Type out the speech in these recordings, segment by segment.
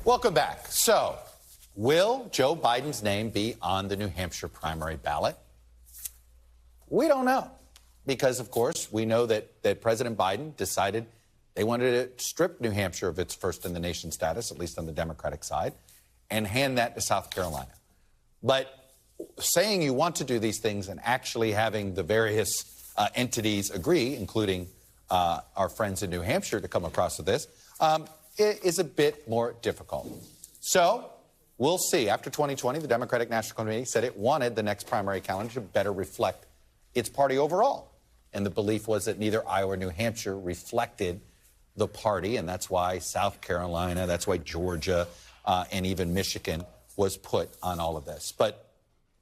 Welcome back. So, will Joe Biden's name be on the New Hampshire primary ballot? We don't know because, of course, we know that President Biden decided they wanted to strip New Hampshire of its first-in-the-nation status, at least on the Democratic side, and hand that to South Carolina. But saying you want to do these things and actually having the various entities agree, including our friends in New Hampshire to come across with this, is a bit more difficult. So we'll see. After 2020, the Democratic National Committee said it wanted the next primary calendar to better reflect its party overall. And the belief was that neither Iowa or New Hampshire reflected the party, and that's why South Carolina, that's why Georgia, and even Michigan was put on all of this. But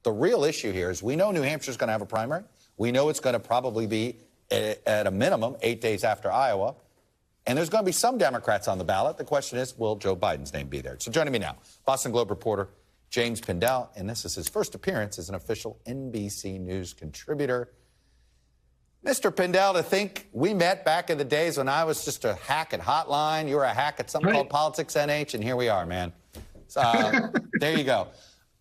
the real issue here is we know New Hampshire's going to have a primary. We know it's going to probably be, at a minimum, 8 days after Iowa. And there's going to be some Democrats on the ballot. The question is, will Joe Biden's name be there? So joining me now, Boston Globe reporter James Pindell, and this is his first appearance as an official NBC News contributor. Mr. Pindell, to think we met back in the days when I was just a hack at Hotline, you were a hack at something called Politics NH, and here we are, man. There you go.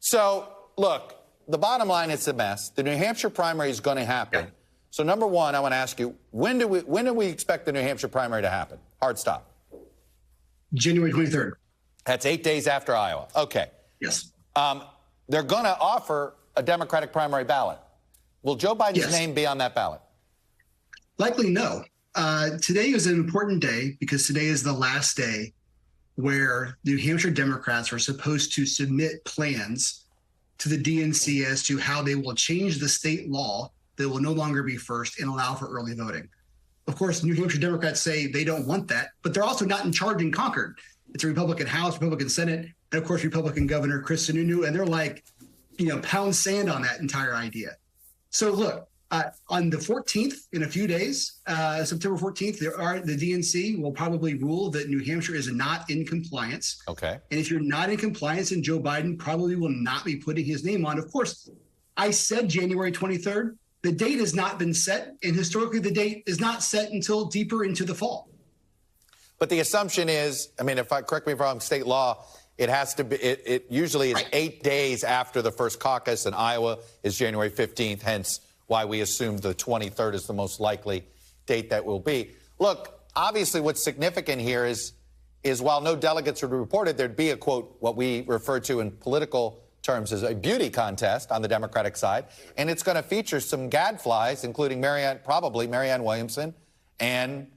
So, look, the bottom line is a mess. The New Hampshire primary is going to happen. So, number one, I want to ask you, when do we expect the New Hampshire primary to happen? Hard stop. January 23rd. That's 8 days after Iowa. Okay. Yes. They're going to offer a Democratic primary ballot. Will Joe Biden's name be on that ballot? Likely no. Today is an important day because today is the last day where New Hampshire Democrats are supposed to submit plans to the DNC as to how they will change the state law that will no longer be first and allow for early voting. Of course, New Hampshire Democrats say they don't want that, but they're also not in charge in Concord. It's a Republican House, Republican Senate, and of course, Republican Governor Chris Sununu, and they're like, pound sand on that entire idea. So look, on the 14th, in a few days, September 14th, the DNC will probably rule that New Hampshire is not in compliance. Okay. And if you're not in compliance, then Joe Biden probably will not be putting his name on. Of course, I said January 23rd. The date has not been set, and historically the date is not set until deeper into the fall. But the assumption is, correct me if I'm wrong, state law, it has to be, it usually is 8 days after the first caucus, and Iowa is January 15th, hence why we assume the 23rd is the most likely date that will be. Look, obviously what's significant here is while no delegates are reported, there'd be a, quote, what we refer to in political terms as a beauty contest on the Democratic side, and it's going to feature some gadflies, including probably Marianne Williamson, and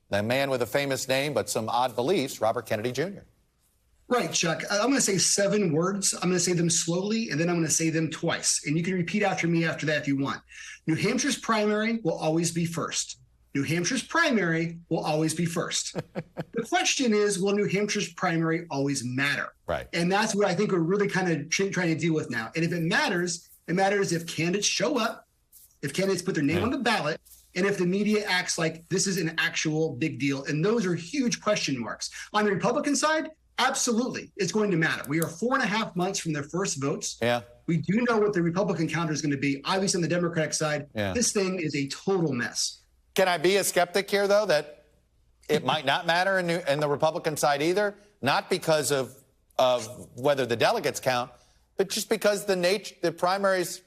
the man with a famous name but some odd beliefs, Robert Kennedy Jr. Right, Chuck. I'm going to say 7 words. I'm going to say them slowly, and then I'm going to say them twice. And you can repeat after me after that if you want. New Hampshire's primary will always be first. New Hampshire's primary will always be first. The question is, will New Hampshire's primary always matter? Right. And that's what I think we're really kind of trying to deal with now. And if it matters if candidates show up, if candidates put their name on the ballot, and if the media acts like this is an actual big deal. And those are huge question marks. On the Republican side, absolutely, it's going to matter. We are 4.5 months from their first votes. Yeah. We do know what the Republican counter is going to be. Obviously, on the Democratic side, this thing is a total mess. Can I be a skeptic here, though, that it might not matter in the Republican side either? Not because of whether the delegates count, but just because the primary's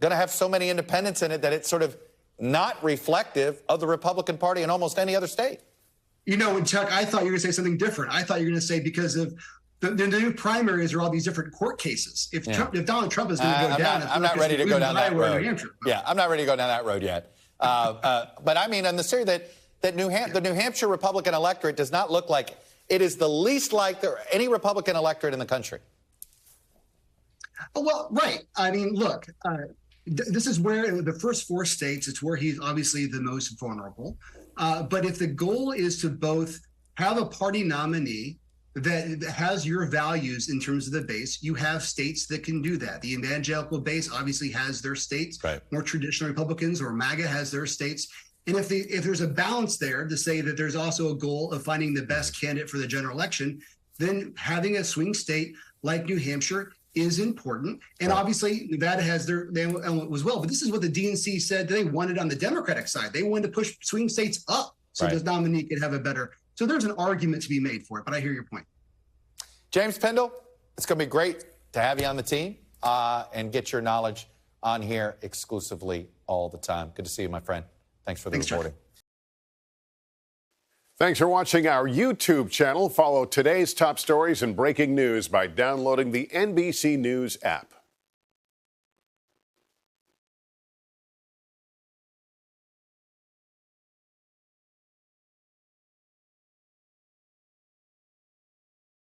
going to have so many independents in it that it's sort of not reflective of the Republican Party in almost any other state. Chuck, I thought you were going to say something different. I thought you were going to say because of the new primaries are all these different court cases. If Donald Trump is going to go down, I'm not ready to go down that road. Yeah, I'm not ready to go down that road yet. But I mean, on the theory that the New Hampshire Republican electorate does not look like it is the least like any Republican electorate in the country. Well, right. I mean, look, this is where in the first 4 states, it's where he's obviously the most vulnerable. But if the goal is to both have a party nominee that has your values in terms of the base, you have states that can do that. The evangelical base obviously has their states. Right. More traditional Republicans or MAGA has their states. And if there's a balance there to say that there's also a goal of finding the best candidate for the general election, then having a swing state like New Hampshire is important. And obviously, Nevada has their element as well. But this is what the DNC said they wanted on the Democratic side. They wanted to push swing states up so the nominee could have a better. So there's an argument to be made for it. But I hear your point. James Pindell, it's going to be great to have you on the team and get your knowledge on here exclusively all the time. Good to see you, my friend. Thanks for the reporting. Jeff. Thanks for watching our YouTube channel. Follow today's top stories and breaking news by downloading the NBC News app.